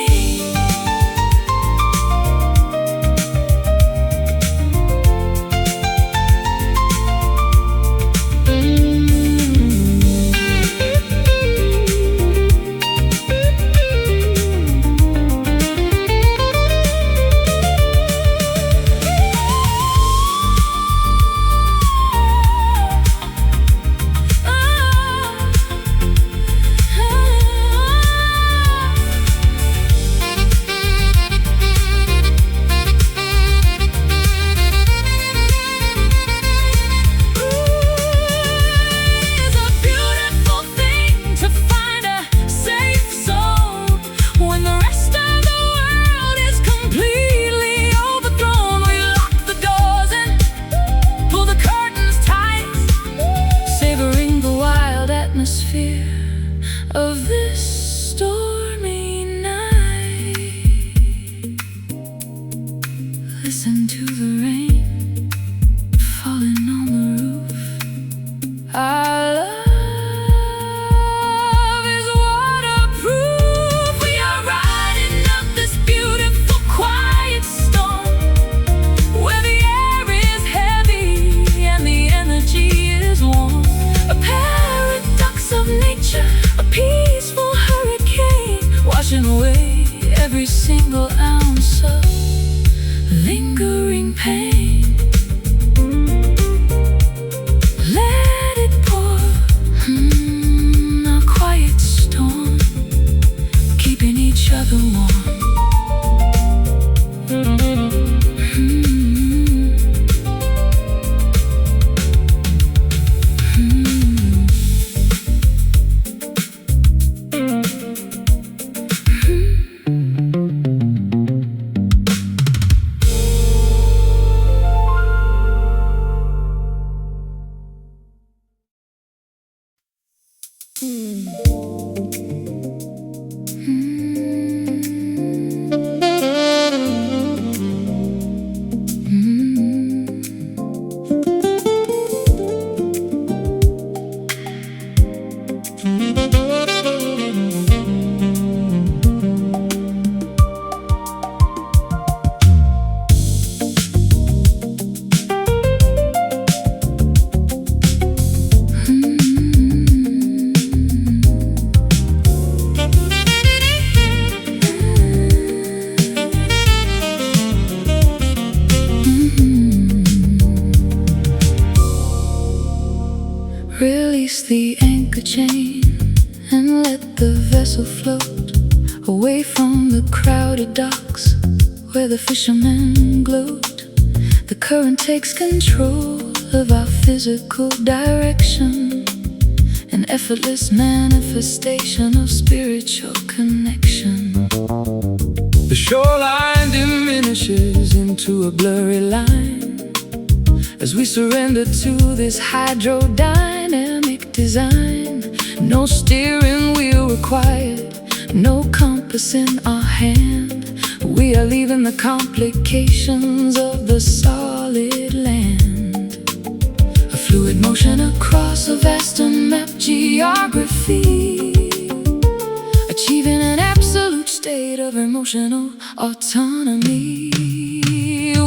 Of this stormy night, listen to the rain falling on the roof. Our love is waterproof. We are riding up this beautiful quiet storm, where the air is heavy and the energy is warm. A paradox of nature, a peaceful hurricane, washing away every single ounce of lingering pain. Let it pour, a quiet storm, keeping each other warm. and let the vessel float away from the crowded docks where the fishermen gloat. The current takes control of our physical direction, an effortless manifestation of spiritual connection. The shoreline diminishes into a blurry line as we surrender to this hydrodynamic design. No steering wheel required, no compass in our hand. We are leaving the complications of the solid land. A fluid motion across a vast unmapped geography, achieving an absolute state of emotional autonomy.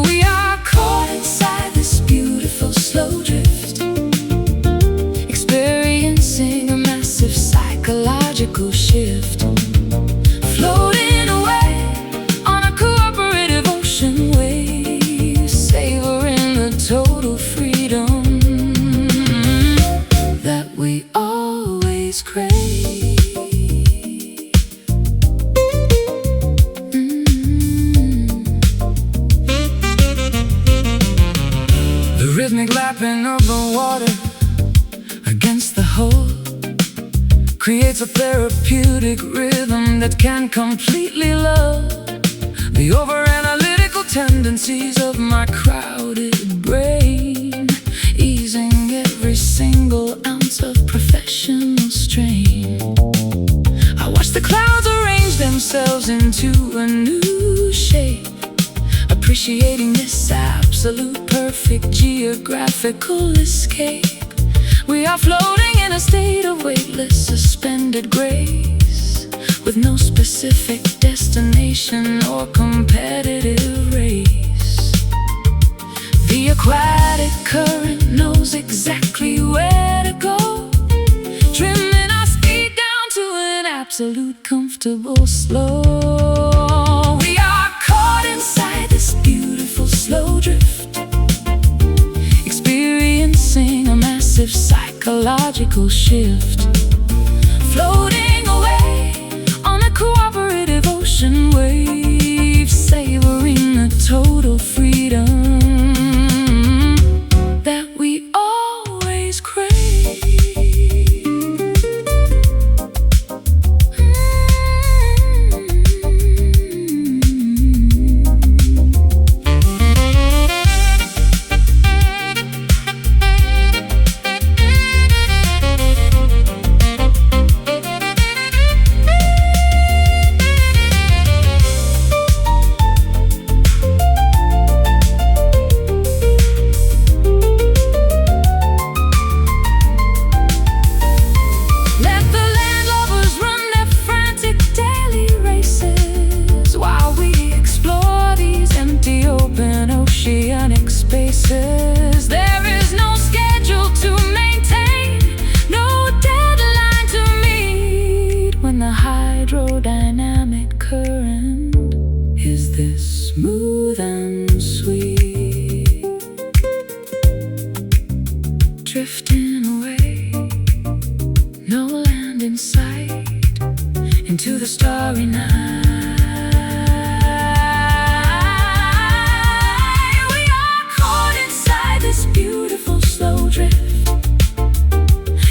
We are caught inside this beautiful slow drift, experiencing a massive psychological shift, floating away on a cooperative ocean wave, savoring the total freedom that we always crave. The rhythmic lapping of the water against the hull creates a therapeutic rhythm that can completely lull the over-analytical tendencies of my crowded brain, easing every single ounce of professional strain. I watch the clouds arrange themselves into a new shape, appreciating this absolute perfect geographical escape. We are floating in a state of weightless, suspended grace, with no specific destination or competitive race. The aquatic current knows exactly where to go, trimming our speed down to an absolute comfortable slow. We are caught inside this beautiful slow drift, experiencing a massive psychological shift, floating away on a cooperative ocean wave, savoring the total freedom that we always crave. There is no schedule to maintain, no deadline to meet, when the hydrodynamic current is this smooth and sweet, drifting away, no land in sight, into the starry night. Beautiful slow drift,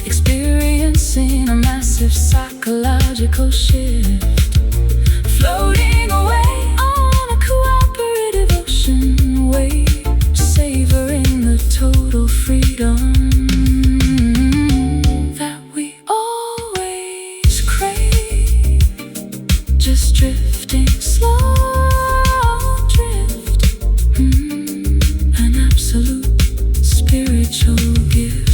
experiencing a massive psychological shift, floating away on a cooperative ocean wave, savoring the total freedom that we always crave. Just drifting slow drift, an absolute spiritual gift.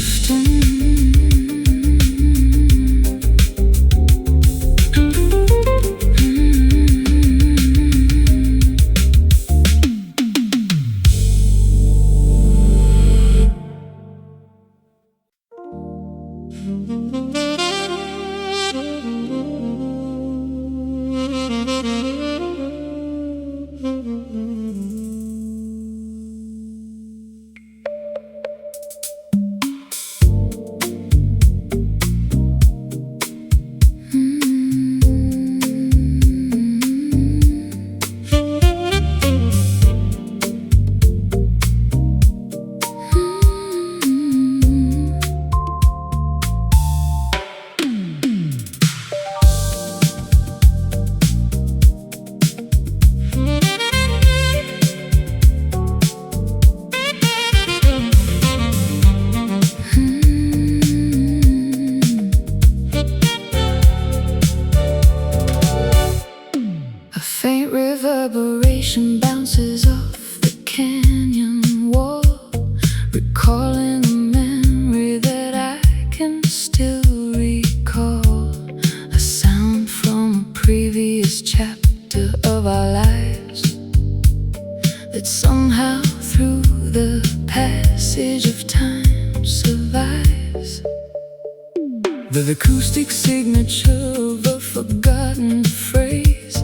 message of a forgotten phrase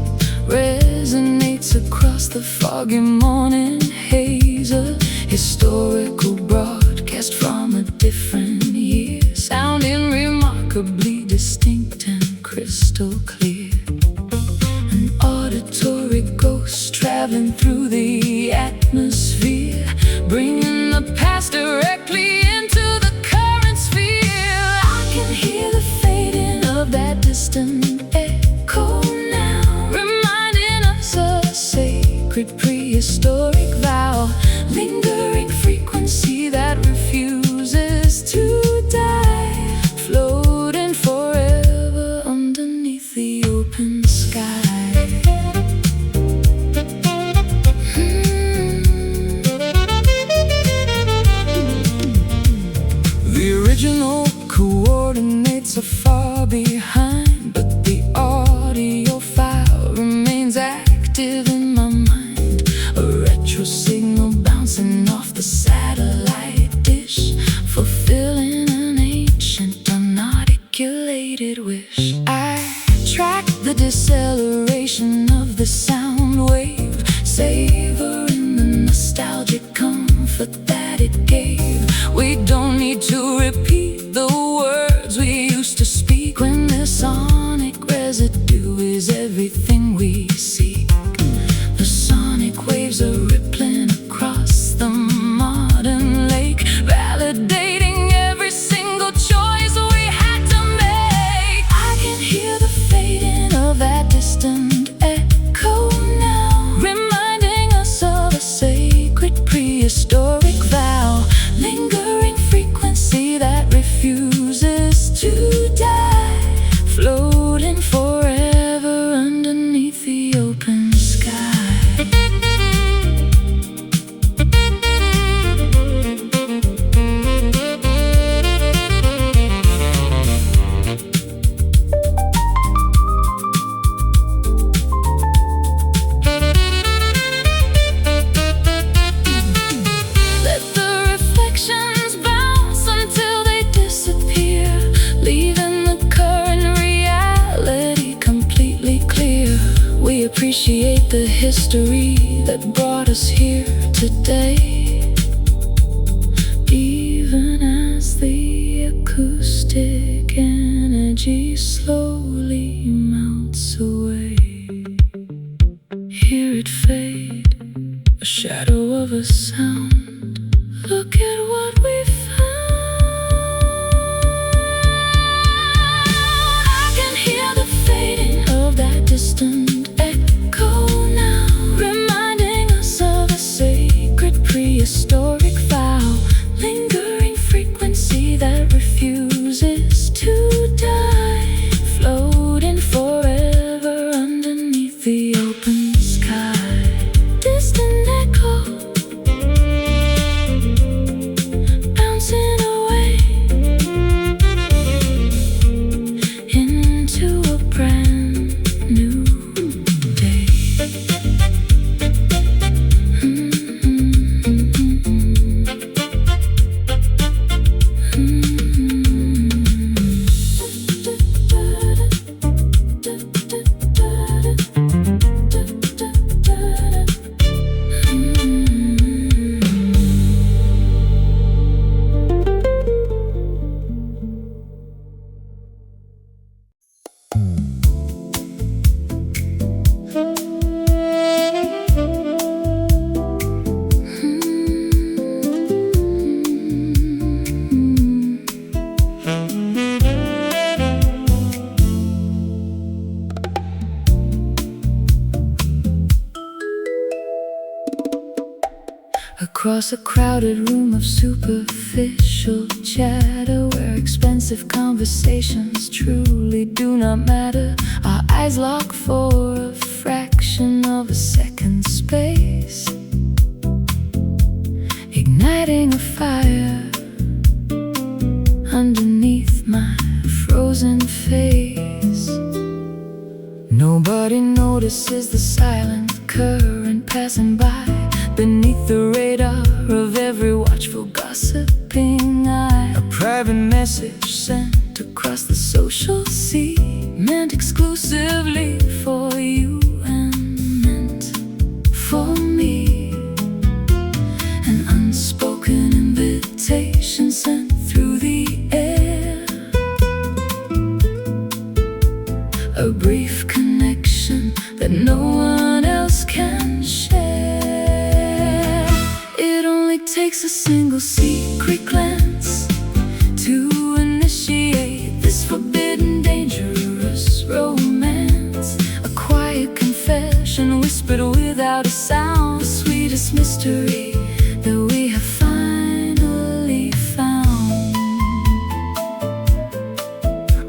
resonates across the foggy morning haze. A historical broadcast from a different year, sounding remarkably distinct and crystal clear. An auditory ghost traveling through the atmosphere, bringing the past directly into the current sphere. I can hear the fading of that distant echo now, reminding us of a sacred prehistoric vow, lingering frequency that refuses to die, floating forever underneath the open sky. The original coordinates are far behind, but the audio file remains active in my mind. A retro signal bouncing off the satellite dish, fulfilling an ancient unarticulated wish. I track the deceleration of the sound wave, savoring the nostalgic comfort that it gave. We don't need to repeat the words we used to speak when the sonic residue is everything we seek. The sonic waves are rippling across the modern lake, validating every single choice we had to make. I can hear the fading of that distant echo now, reminding us of a sacred prehistoric vow, lingering frequency that refuses to die, floating forever underneath the open sky. Let the reflections bounce until they disappear, leaving the current reality completely clear. We appreciate the history that brought us here today, even as the acoustic energy slowly melts away. Hear it fade, a shadow of a sound. Look at what we found. I can hear the fading of that distant echo now, reminding us of a sacred prehistoric vow, lingering frequency that refuses to die, floating forever underneath the open sky. Distant echo, bouncing away into a brand new day. Across a crowded room of superficial chatter, where expensive conversations truly do not matter, our eyes lock for a fraction of a second space, igniting a fire underneath my frozen face. Nobody notices the silent current passing by beneath the radar of every watchful gossiping eye. A private message sent across the social sea, exclusively for you and meant for me. An unspoken invitation sent through the air, a brief connection that no one else can share. It only takes a single secret glance to initiate this forbidden, dangerous romance. A quiet confession whispered without a sound, the sweetest mystery that we have finally found.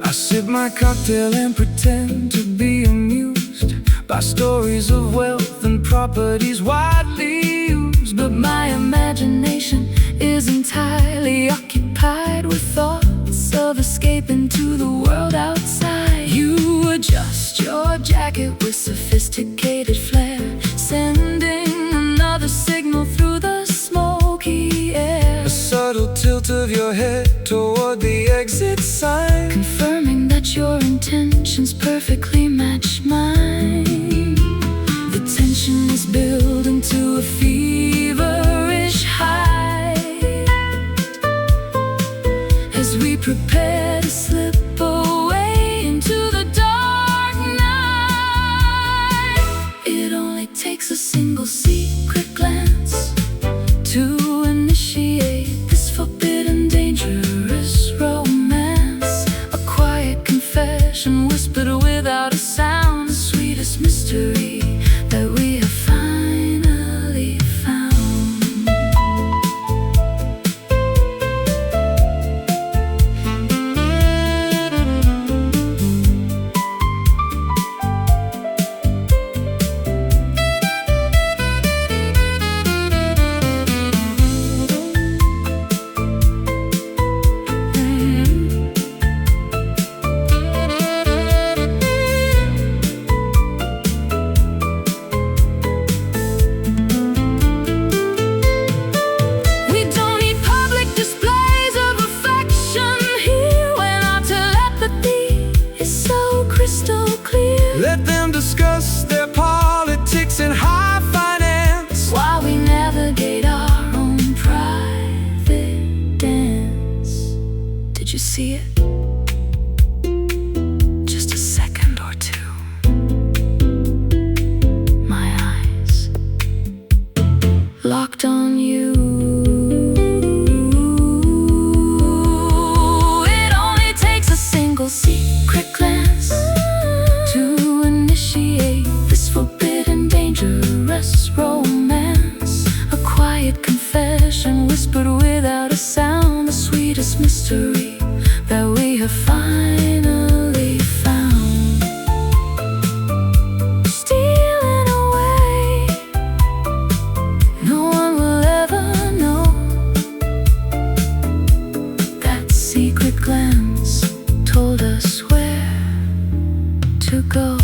I sip my cocktail and pretend to be amused by stories of wealth and properties widely used, but my imagination is entirely occupied with thoughts of escaping to the world outside. You adjust your jacket with sophisticated flair, sending another signal through the smoky air. A subtle tilt of your head toward the exit sign, confirming that your intentions perfectly match mine. The tension is building to a feverish high as we prepare to slip away into the dark night. It only takes a single secret glance to initiate this forbidden, dangerous romance. A quiet confession whispered without a sound, the sweetest mystery that we have finally found. let them discuss their politics and high finance while we navigate our own private dance. Did you see it? Just a second or two. My eyes locked on you. It only takes a single secret glance to initiate this forbidden, dangerous romance. A quiet confession whispered without a sound, the sweetest mystery that we have finally found. Stealing away, no one will ever know. That secret glance told us where to go.